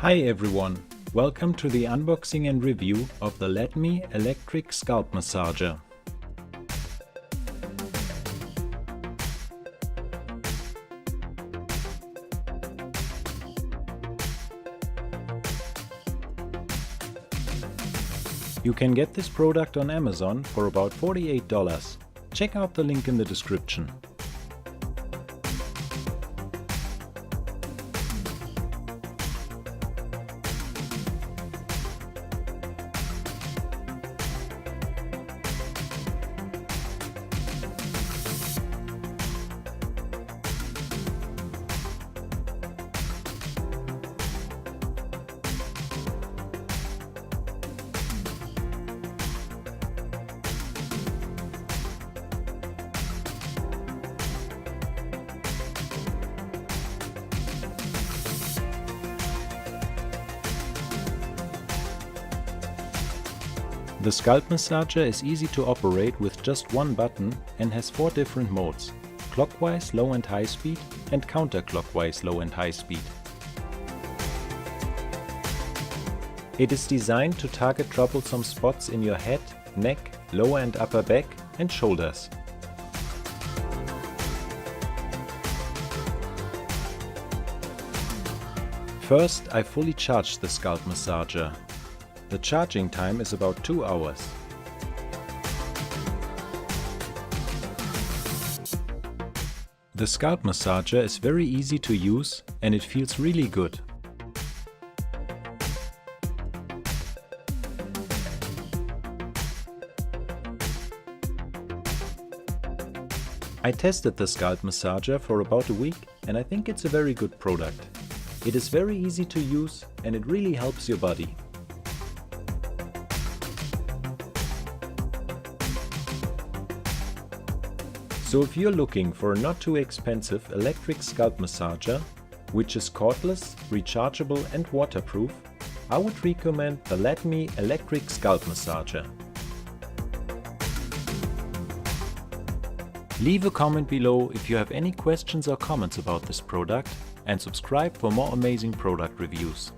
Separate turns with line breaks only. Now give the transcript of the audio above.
Hi everyone, welcome to the unboxing and review of the LATME electric scalp massager. You can get this product on Amazon for about $48. Check out the link in the description. The scalp massager is easy to operate with just one button and has 4 different modes: clockwise, low and high speed, and counterclockwise, low and high speed. It is designed to target troublesome spots in your head, neck, lower and upper back, and shoulders. First, I fully charged the scalp massager. The charging time is about 2 hours. The scalp massager is very easy to use and it feels really good. I tested the scalp massager for about a week and I think it's a very good product. It is very easy to use and it really helps your body. So if you're looking for a not too expensive electric scalp massager, which is cordless, rechargeable and waterproof, I would recommend the LATME electric scalp massager. Leave a comment below if you have any questions or comments about this product and subscribe for more amazing product reviews.